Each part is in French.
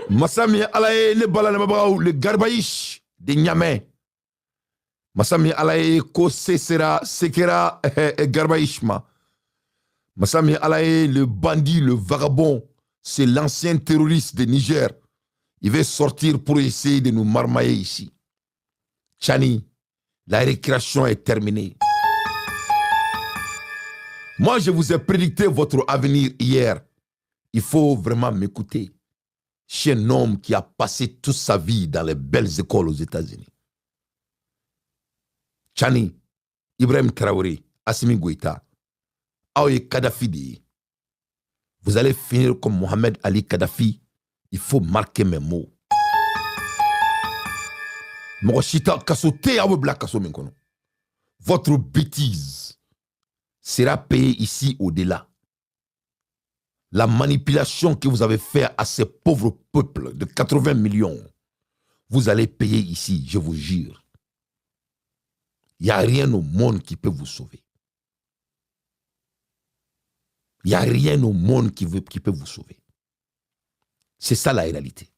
Masami alaye le balana babaw le garbaïch de Niamey. Masami alaye ko sekera garbaïchma. Masami alaye le bandit, le vagabond, c'est l'ancien terroriste de Niger. Il veut sortir pour essayer de nous marmailler ici. Chani, la récréation est terminée. Moi, je vous ai prédicté votre avenir hier. Il faut vraiment m'écouter. Je suis un homme qui a passé toute sa vie dans les belles écoles aux États-Unis. Chani, Ibrahim Traoré, Assimi Goïta, Aoye Kadhafi. Vous allez finir comme Mohamed Ali Kadhafi. Il faut marquer mes mots. Votre bêtise sera payée ici au-delà. La manipulation que vous avez faite à ces pauvres peuples de 80 millions, vous allez payer ici, je vous jure. Il n'y a rien au monde qui peut vous sauver. Il n'y a rien au monde qui peut vous sauver. C'est ça la réalité.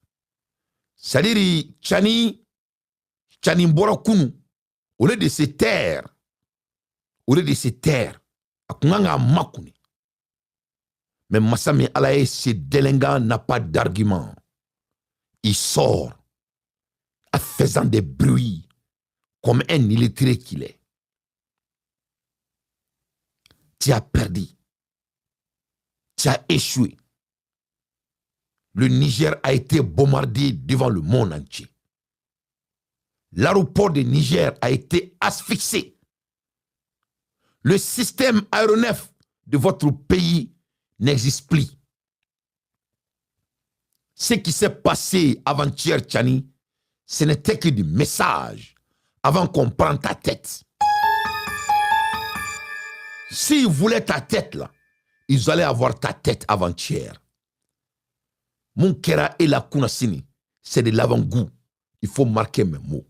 C'est-à-dire, Chani Mborakunu, au lieu de se taire, Akunanga Makuni. Mais Massami Alaye, ce délinquant n'a pas d'argument. Il sort en faisant des bruits comme un illettré qu'il est. Tu as perdu. Tu as échoué. Le Niger a été bombardé devant le monde entier. L'aéroport de Niger a été asphyxié. Le système aéronef de votre pays n'existe plus. Ce qui s'est passé avant-hier, Chani, ce n'était que du message avant qu'on prenne ta tête. S'ils voulaient ta tête, là, ils allaient avoir ta tête avant-hier. Mon Kera et la Kunasini, c'est de l'avant-goût. Il faut marquer mes mots.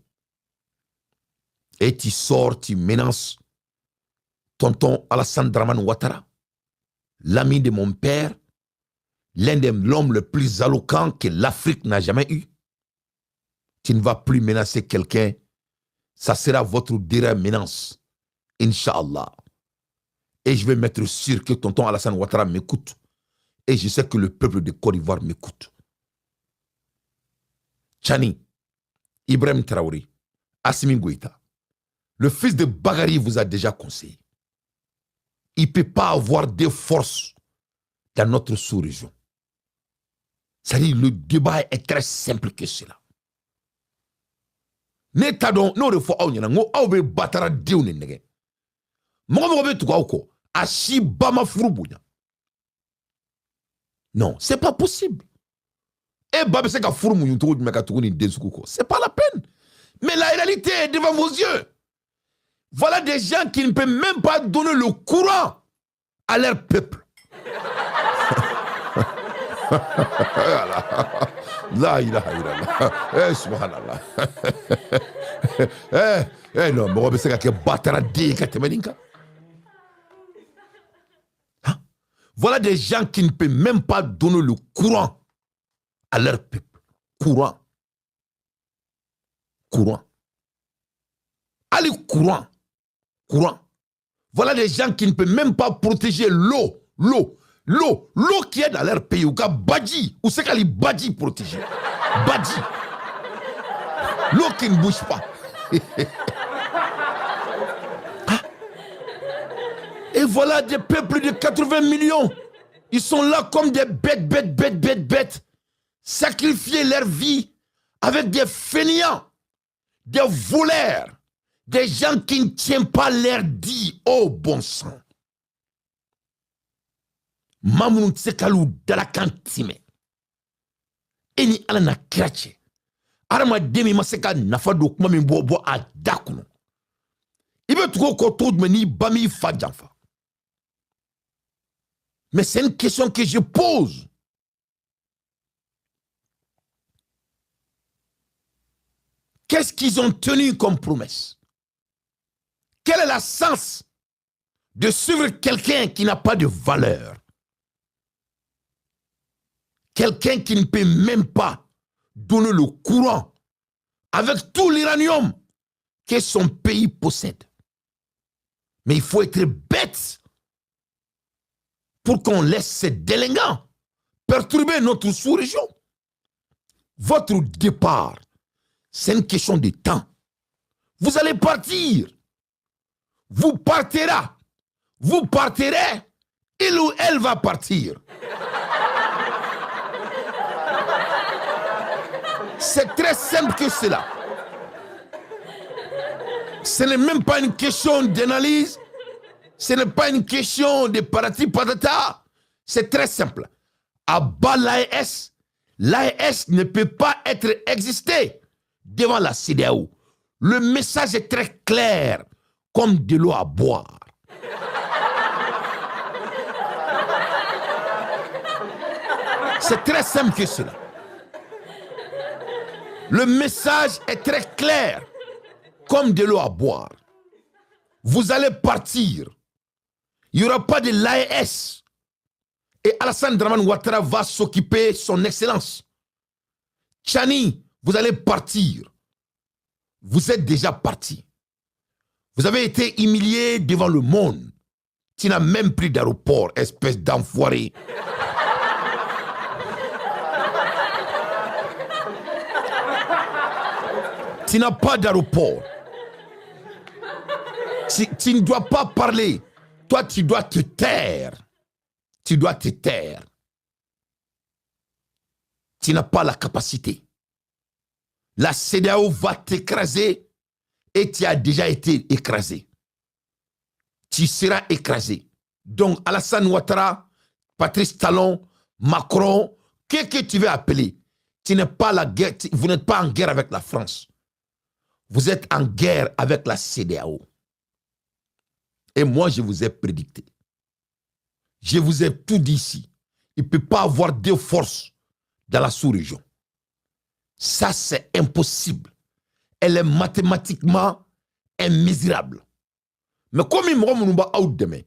Et tu sors, tu menaces tonton Alassane Dramane Ouattara, l'ami de mon père, l'un des hommes le plus éloquent que l'Afrique n'a jamais eu. Tu ne vas plus menacer quelqu'un. Ça sera votre dernière menace. Inch'Allah. Et je vais mettre sûr que tonton Alassane Ouattara m'écoute. Et je sais que le peuple de Côte d'Ivoire m'écoute. Chani, Ibrahim Traoré, Assimi Goïta, le fils de Bagari vous a déjà conseillé. Il ne peut pas avoir de force dans notre sous-région. C'est-à-dire, le débat est très simple que cela. Ne tadon no refo aw nyana ngo aw be batara diw ne nege mo be tuka ko ashi bama furubunya. Non, c'est pas possible. Et babe se ka furu munyu to me ka tukuni desuku ko. C'est pas la peine. Mais la réalité est devant vos yeux. Voilà des gens qui ne peuvent même pas donner le courant à leur peuple. La ilaha illallah. Subhanallah. Non, mais c'est que batara di ka temeninka. Voilà des gens qui ne peuvent même pas donner le courant à leur peuple. Courant. Allez, courant. Voilà des gens qui ne peuvent même pas protéger l'eau qui est dans leur pays. Ou badji, ou c'est qu'elle badji protéger. Badji. L'eau qui ne bouge pas. Et voilà des peuples de 80 millions. Ils sont là comme des bêtes. Sacrifier leur vie avec des fainéants, des voleurs, des gens qui ne tiennent pas leur dit au bon sang. Mamoun Tsekalou Dalakantime. Eni alana krache. Arama demi maseka nafado kumami bobo a dakuno. Ibe tuko koto meni bami fadjanfa. Mais c'est une question que je pose. Qu'est-ce qu'ils ont tenu comme promesse? Quel est le sens de suivre quelqu'un qui n'a pas de valeur? Quelqu'un qui ne peut même pas donner le courant avec tout l'uranium que son pays possède. Mais il faut être bête pour qu'on laisse ces délinquants perturber notre sous-région. Votre départ, c'est une question de temps. Vous allez partir. Vous partirez. Vous partirez. Il ou elle va partir. C'est très simple que cela. Ce n'est même pas une question d'analyse. Ce n'est pas une question de parati patata. C'est très simple. À bas l'AES, l'AES ne peut pas être existé devant la CEDEAO. Le message est très clair, comme de l'eau à boire. C'est très simple que cela. Le message est très clair, comme de l'eau à boire. Vous allez partir. Il n'y aura pas de l'AES. Et Alassane Dramane Ouattara va s'occuper, son excellence. Tchani, vous allez partir. Vous êtes déjà parti. Vous avez été humilié devant le monde. Tu n'as même plus d'aéroport, espèce d'enfoiré. Tu n'as pas d'aéroport. Tu ne dois pas parler. Toi, tu dois te taire. Tu dois te taire. Tu n'as pas la capacité. La CEDEAO va t'écraser et tu as déjà été écrasé. Tu seras écrasé. Donc, Alassane Ouattara, Patrice Talon, Macron, que tu veux appeler, tu n'es pas la guerre, vous n'êtes pas en guerre avec la France. Vous êtes en guerre avec la CEDEAO. Et moi, je vous ai prédicté. Je vous ai tout dit ici. Il ne peut pas avoir deux forces dans la sous-région. Ça, c'est impossible. Elle est mathématiquement immesurable. Mais comme il m'a out demain,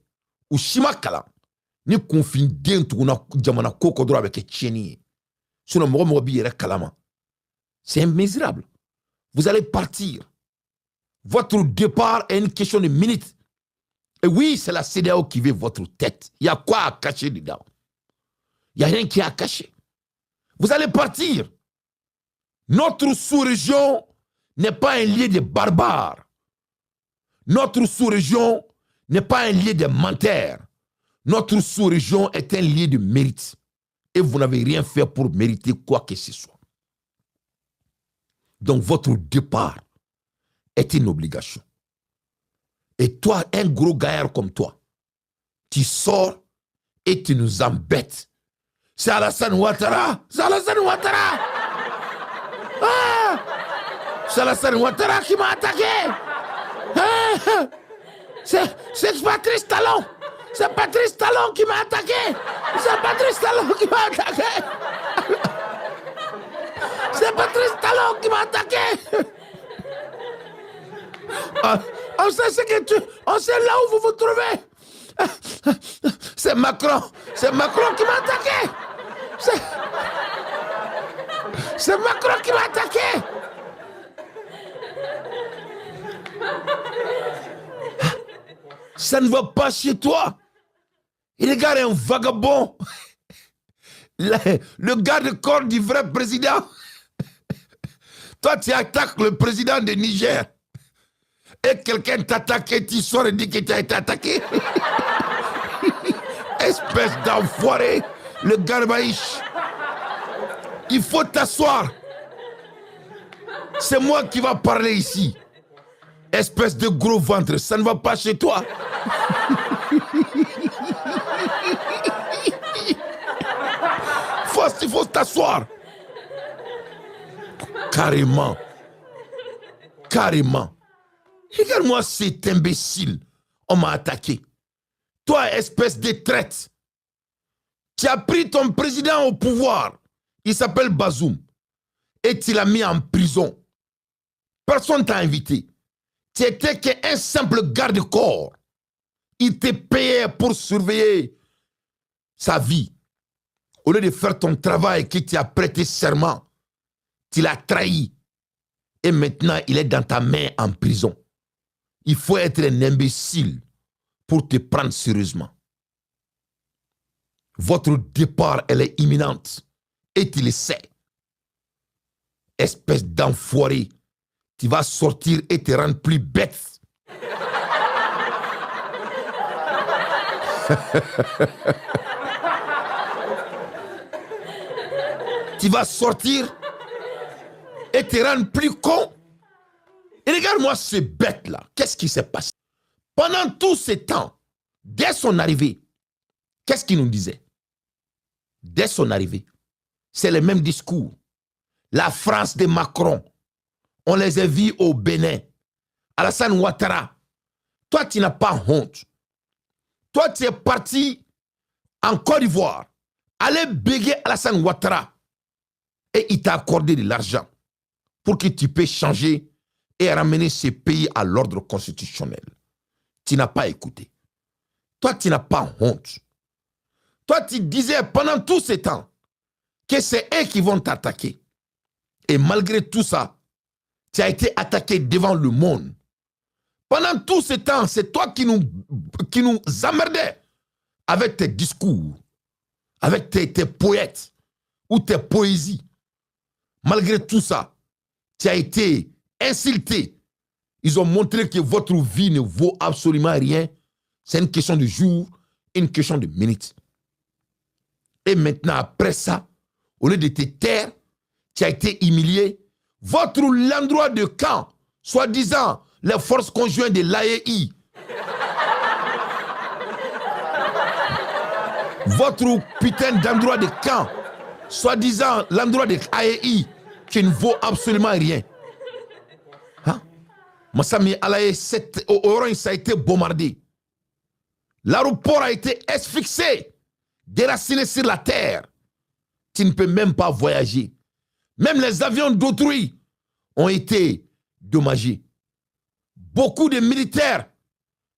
ou Shima Kala, ni confin dentro na jamana koko dro avec Tcheni. Sinon, moi, kalama. C'est immesurable. Vous allez partir. Votre départ est une question de minutes. Et oui, c'est la CEDEAO qui veut votre tête. Il y a quoi à cacher dedans? Il n'y a rien qui est à cacher. Vous allez partir. Notre sous-région n'est pas un lieu de barbares. Notre sous-région n'est pas un lieu de menteurs. Notre sous-région est un lieu de mérite. Et vous n'avez rien fait pour mériter quoi que ce soit. Donc votre départ est une obligation. Et toi, un gros gaillard comme toi, tu sors et tu nous embêtes. C'est Alassane Ouattara. C'est Alassane Ouattara. Ah, c'est Alassane Ouattara qui m'a attaqué. Ah, c'est Patrice Talon. C'est Patrice Talon qui m'a attaqué. C'est Patrice Talon qui m'a attaqué. C'est Patrice Talon qui m'a attaqué. On sait ce que on sait là où vous vous trouvez. C'est Macron. C'est Macron qui m'a attaqué. C'est Macron qui m'a attaqué. Ça ne va pas chez toi. Il regarde un vagabond. Le garde-corps du vrai président. Toi, tu attaques le président de Niger. Et quelqu'un t'attaque et tu sors et dis que tu as été attaqué. Espèce d'enfoiré. Le garbaïche. Il faut t'asseoir. C'est moi qui va parler ici. Espèce de gros ventre. Ça ne va pas chez toi. Il faut t'asseoir. Carrément. Carrément. Regarde-moi cet imbécile. On m'a attaqué. Toi, espèce de traite. Tu as pris ton président au pouvoir. Il s'appelle Bazoum. Et tu l'as mis en prison. Personne t'a invité. Tu étais qu'un simple garde-corps. Il te payait pour surveiller sa vie. Au lieu de faire ton travail que tu as prêté serment, Tu l'as trahi. Et maintenant, il est dans ta main en prison. Il faut être un imbécile pour te prendre sérieusement. Votre départ, elle est imminente. Et tu le sais. Espèce d'enfoiré. Tu vas sortir et te rendre plus bête. Tu vas sortir et te rendre plus con. Et regarde-moi ce bête-là. Qu'est-ce qui s'est passé? Pendant tout ce temps, dès son arrivée, qu'est-ce qu'il nous disait? Dès son arrivée, c'est le même discours. La France de Macron, on les a vus au Bénin. Alassane Ouattara, toi tu n'as pas honte. Toi tu es parti en Côte d'Ivoire, aller béguer Alassane Ouattara et il t'a accordé de l'argent pour que tu puisses changer et ramener ce pays à l'ordre constitutionnel. Tu n'as pas écouté. Toi tu n'as pas honte. Toi tu disais pendant tout ce temps que c'est eux qui vont t'attaquer. Et malgré tout ça, tu as été attaqué devant le monde. Pendant tout ce temps, c'est toi qui nous emmerdais avec tes discours, avec tes poètes ou tes poésies. Malgré tout ça, tu as été insulté. Ils ont montré que votre vie ne vaut absolument rien. C'est une question de jour, une question de minutes. Et maintenant, après ça, au lieu de te taire, tu as été humilié. L'endroit de camp, soi-disant les forces conjointes de l'AEI, votre putain d'endroit de camp, soi-disant l'endroit de l'AEI, qui ne vaut absolument rien. Hein? Massami Alaye, Orange, ça a été bombardé. L'aéroport a été asphyxié, déraciné sur la terre. Tu ne peux même pas voyager. Même les avions d'autrui ont été dommagés. Beaucoup de militaires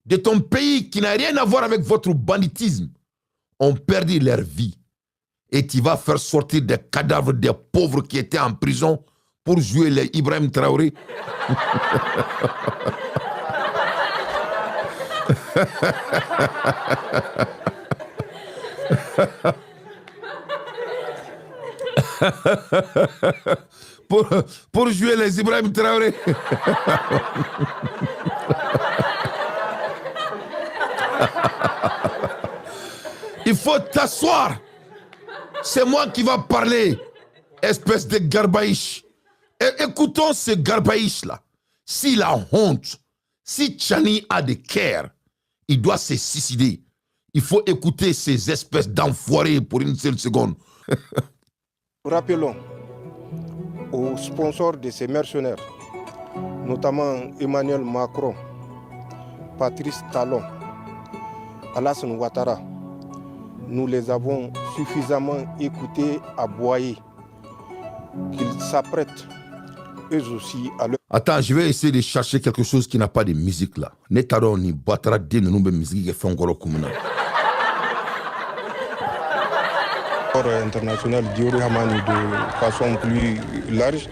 de ton pays qui n'a rien à voir avec votre banditisme ont perdu leur vie. Et tu vas faire sortir des cadavres des pauvres qui étaient en prison pour jouer les Ibrahim Traoré. pour jouer les Ibrahim Traoré. Il faut t'asseoir. C'est moi qui va parler, espèce de garbaïche. Écoutons ce garbaïche-là. S'il a honte, si Tchani a des cœurs, il doit se suicider. Il faut écouter ces espèces d'enfoirés pour une seule seconde. Rappelons aux sponsors de ces mercenaires, notamment Emmanuel Macron, Patrice Talon, Alassane Ouattara, nous les avons suffisamment écoutés aboyer qu'ils s'apprêtent eux aussi à leur... Attends, je vais essayer de chercher quelque chose qui n'a pas de musique là. Netaro ni batara de nous musique et fongoro kumuna. International Diori Hamani de façon plus large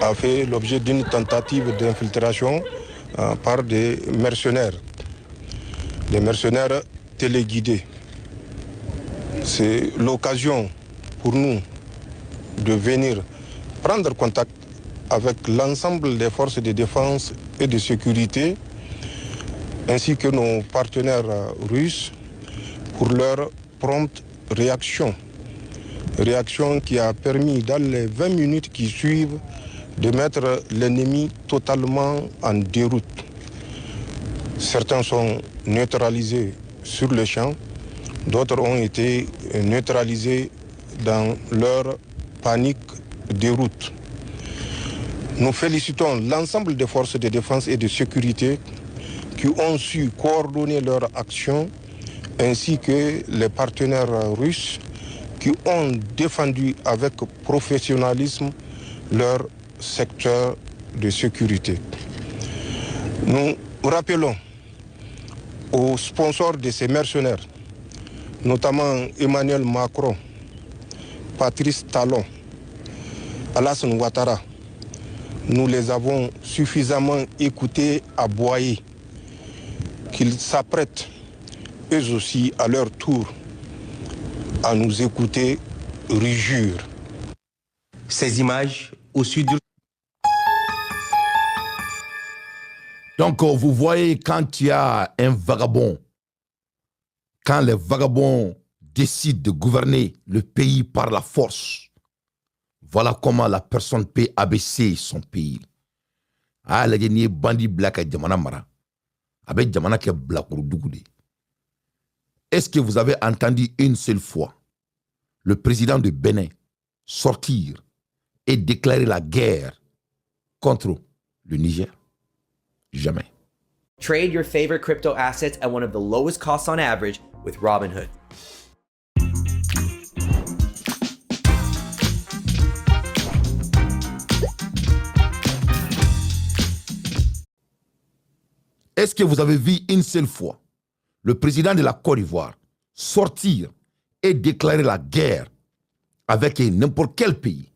a fait l'objet d'une tentative d'infiltration par des mercenaires téléguidés. C'est l'occasion pour nous de venir prendre contact avec l'ensemble des forces de défense et de sécurité ainsi que nos partenaires russes pour leur prompte réaction qui a permis dans les 20 minutes qui suivent de mettre l'ennemi totalement en déroute. Certains sont neutralisés sur le champ, d'autres ont été neutralisés dans leur panique déroute. Nous félicitons l'ensemble des forces de défense et de sécurité qui ont su coordonner leur action ainsi que les partenaires russes qui ont défendu avec professionnalisme leur secteur de sécurité. Nous rappelons aux sponsors de ces mercenaires, notamment Emmanuel Macron, Patrice Talon, Alassane Ouattara, nous les avons suffisamment écoutés aboyer, qu'ils s'apprêtent eux aussi à leur tour à nous écouter rugir. Ces images au sud du... Donc, vous voyez, quand il y a un vagabond, quand les vagabonds décident de gouverner le pays par la force, voilà comment la personne peut abaisser son pays. Ah, la dernière bandit black à Djamana Mara. Avec Djamana qui est black. Est-ce que vous avez entendu une seule fois le président de Bénin sortir et déclarer la guerre contre le Niger? Jamais. Trade your favorite crypto assets at one of the lowest costs on average with Robinhood. Est-ce que vous avez vu une seule fois le président de la Côte d'Ivoire sortir et déclarer la guerre avec n'importe quel pays,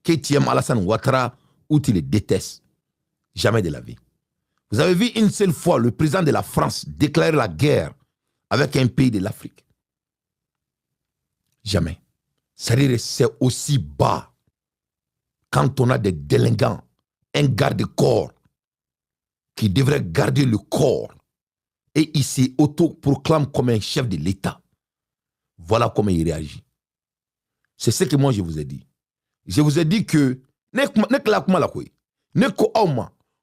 que tu aimes Alassane Ouattara ou tu le détestes? Jamais de la vie. Vous avez vu une seule fois le président de la France déclarer la guerre avec un pays de l'Afrique? Jamais. C'est-à-dire que c'est aussi bas quand on a des délinquants, un garde-corps qui devrait garder le corps et il s'auto-proclame comme un chef de l'État. Voilà comment il réagit. C'est ce que moi je vous ai dit. Je vous ai dit que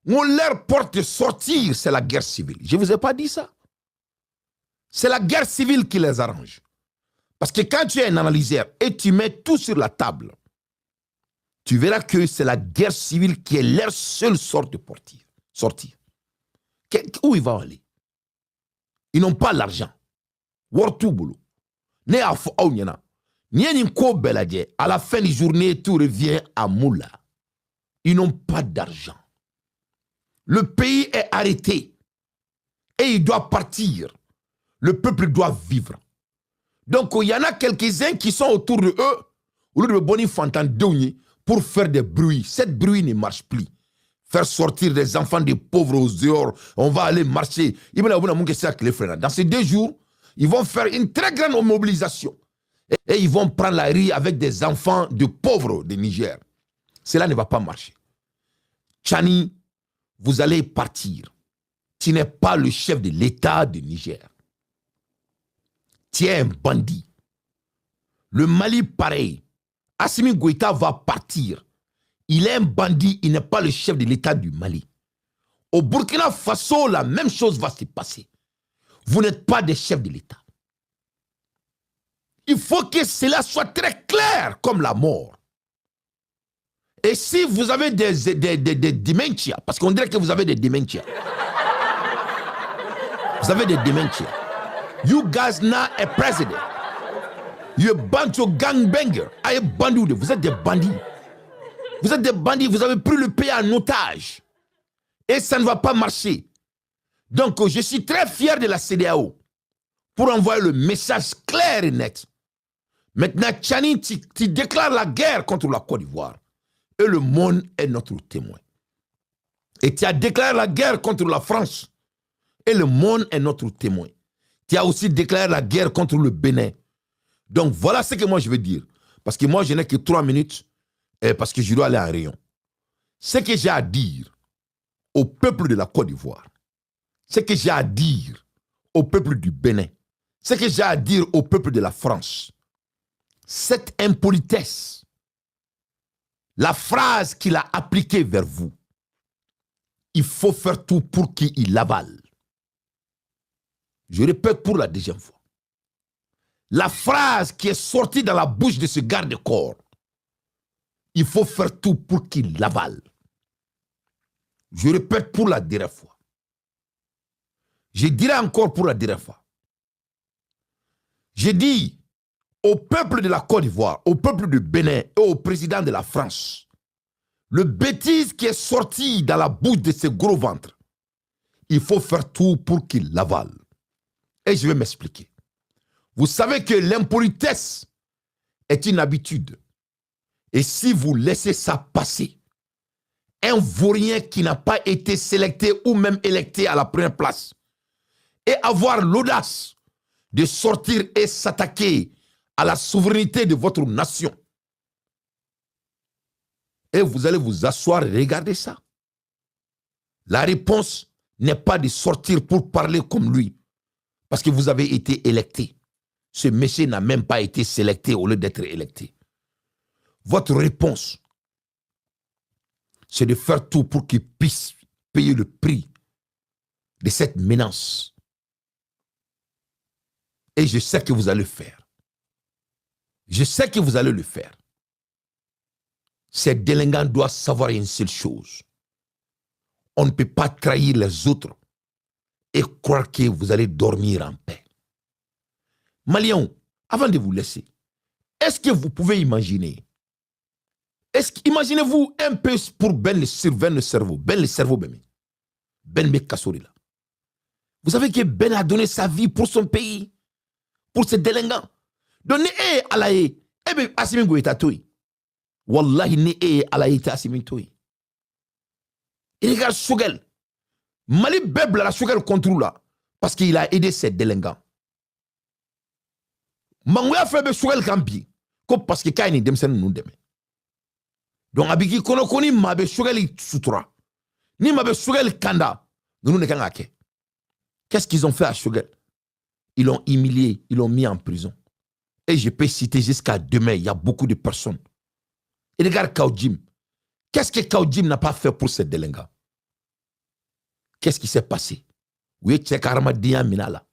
on leur porte de sortir, c'est la guerre civile. Je ne vous ai pas dit ça. C'est la guerre civile qui les arrange. Parce que quand tu es un analyseur et tu mets tout sur la table, tu verras que c'est la guerre civile qui est leur seule sorte de sortir. Où ils vont aller? Ils n'ont pas l'argent. À la fin de la journée, tout revient à Moula. Ils n'ont pas d'argent. Le pays est arrêté et il doit partir. Le peuple doit vivre. Donc, il y en a quelques-uns qui sont autour de eux, au lieu de Boni Fantan pour faire des bruits. Cette bruit ne marche plus. Faire sortir des enfants des pauvres aux dehors, on va aller marcher. Dans ces 2 jours, ils vont faire une très grande mobilisation. Et ils vont prendre la rue avec des enfants de pauvres de Niger. Cela ne va pas marcher. Tchani, vous allez partir. Tu n'es pas le chef de l'État de Niger. Tu es un bandit. Le Mali, pareil. Assimi Goïta va partir. Il est un bandit, il n'est pas le chef de l'État du Mali. Au Burkina Faso, la même chose va se passer. Vous n'êtes pas des chefs de l'État. Il faut que cela soit très clair comme la mort. Et si vous avez des dementias, parce qu'on dirait que vous avez des dementias. Vous avez des dementias. You guys not a president. You a bunch of gangbangers. Vous êtes des bandits. Vous êtes des bandits, vous avez pris le pays en otage. Et ça ne va pas marcher. Donc, je suis très fier de la CEDEAO pour envoyer le message clair et net. Maintenant, Tchani, tu déclares la guerre contre la Côte d'Ivoire. Et le monde est notre témoin. Et tu as déclaré la guerre contre la France. Et le monde est notre témoin. Tu as aussi déclaré la guerre contre le Bénin. Donc, voilà ce que moi je veux dire. Parce que moi, je n'ai que 3 minutes. Parce que je dois aller en rayon. Ce que j'ai à dire au peuple de la Côte d'Ivoire, ce que j'ai à dire au peuple du Bénin, ce que j'ai à dire au peuple de la France, cette impolitesse, la phrase qu'il a appliquée vers vous, il faut faire tout pour qu'il l'avale. Je répète pour la 2e fois. La phrase qui est sortie dans la bouche de ce garde-corps, il faut faire tout pour qu'il l'avale. Je répète pour la dernière fois. Je dirai encore pour la dernière fois. Je dis au peuple de la Côte d'Ivoire, au peuple du Bénin et au président de la France, le bêtise qui est sorti dans la bouche de ce gros ventre, il faut faire tout pour qu'il l'avale. Et je vais m'expliquer. Vous savez que l'impolitesse est une habitude. Et si vous laissez ça passer, un vaurien qui n'a pas été sélecté ou même électé à la première place, et avoir l'audace de sortir et s'attaquer à la souveraineté de votre nation, et vous allez vous asseoir et regarder ça. La réponse n'est pas de sortir pour parler comme lui, parce que vous avez été électé. Ce monsieur n'a même pas été sélecté au lieu d'être électé. Votre réponse, c'est de faire tout pour qu'il puisse payer le prix de cette menace. Et je sais que vous allez le faire. Je sais que vous allez le faire. Ces délinquants doivent savoir une seule chose. On ne peut pas trahir les autres et croire que vous allez dormir en paix. Maliens, avant de vous laisser, est-ce que vous pouvez imaginer, imaginez-vous un peu pour ben le cerveau, Ben me Kassori là. Vous savez que Ben a donné sa vie pour son pays, pour ses délinquants. Donc, alaye, ebe asimin go etatoi. Wallahi ne alaye ta asimin toi. Il regarde Choguel. Mali Bebla la Choguel contrôle là parce qu'il a aidé ses délinquants. Mangouya fait Choguel campi comme parce que kaini demsen nous deme. Donc abiki kono koni mabe Choguel sutura. Ni mabe Choguel kanda nous ne kanga ke. Qu'est-ce qu'ils ont fait à Choguel? Ils l'ont humilié, ils l'ont mis en prison. Et je peux citer jusqu'à demain, il y a beaucoup de personnes. Et regarde Kaoudjim. Qu'est-ce que Kaoudjim n'a pas fait pour ces délinquants? Qu'est-ce qui s'est passé? Oui, c'est carrément Minala.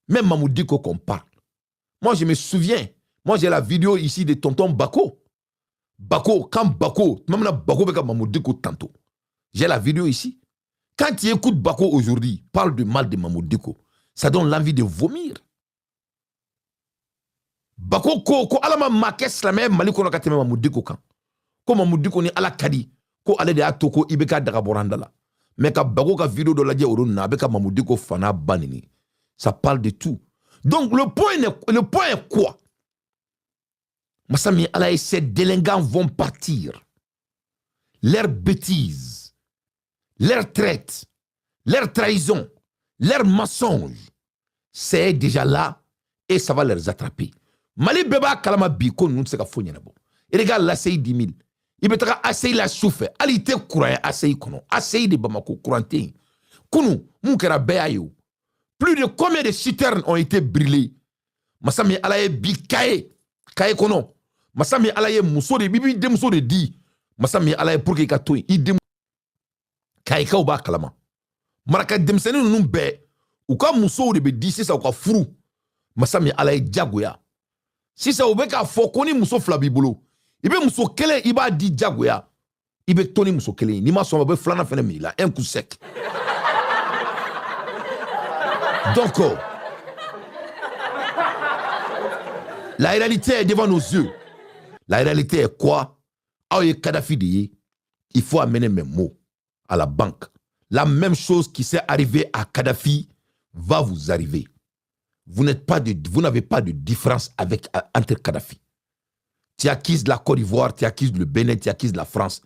Même Mamoudiko qu'on parle. Moi, je me souviens. Moi, j'ai la vidéo ici de tonton Bako. Bako, quand Bako, même là, Bako avec Mamoudiko tantôt. J'ai la vidéo ici. Quand tu écoutes Bako aujourd'hui, parle de mal de Mamoudiko, ça donne l'envie de vomir. Bako ko alama makes la même mali kono kateme Mamoudiko kan. Ko Mamoudiko ni ala kadi ko ale de atoko ibeka daga borandala. Mais quand Bako ka vidéo de la dia orona avec Mamoudiko fana banini. Ça parle de tout. Donc le point est quoi? Massami ala et ces délinquants vont partir. Leurs bêtises, leurs traites, leurs trahisons, leurs mensonges, c'est déjà là et ça va les attraper. Mali beba kalama bi ko nous se ka fo nyana bon. Et regarde la CI 10 000. Il peut être assez la souffre.Alité courant assez kono. Assez de Bamako courantin. Kunu mukera beayo. Plus de combien de citernes ont été brûlées. Masami alaye bi kae kono. Masami alaye muso de bibi de muso de di. Masami alaye pour que katoi i dem kae ka ba kalama. Maraka demsene nunu be ou ka muso de be di c'est ça ou ka furu. Masami alaye jagoya. Si ça ou be ka fo koni muso flabibolo. Ibe muso kele iba di jagoya. Ibe toni muso kele ni ma so be flana fene mi la un coup sec. Donc la réalité est devant nos yeux. La réalité est quoi? Kadhafi dit, il faut amener mes mots à la banque. La même chose qui s'est arrivée à Kadhafi va vous arriver. Vous n'avez pas de différence entre Kadhafi. Tu acquises la Côte d'Ivoire, tu acquises le Bénin, tu acquises la France.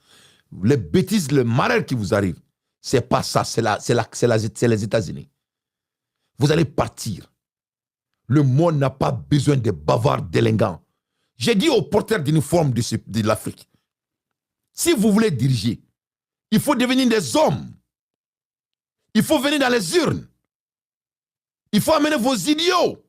Les bêtises, le malheur qui vous arrive, c'est pas ça, c'est les États-Unis. Vous allez partir. Le monde n'a pas besoin de bavards délinquants. J'ai dit aux porteurs d'uniforme de l'Afrique, si vous voulez diriger, il faut devenir des hommes. Il faut venir dans les urnes. Il faut amener vos idiots.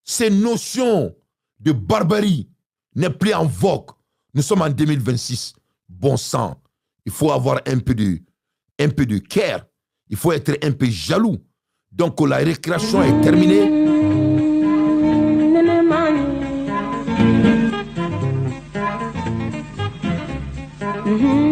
Ces notions de barbarie n'est plus en vogue. Nous sommes en 2026. Bon sang. Il faut avoir un peu de cœur. Il faut être un peu jaloux. Donc la récréation est terminée. Mm-hmm.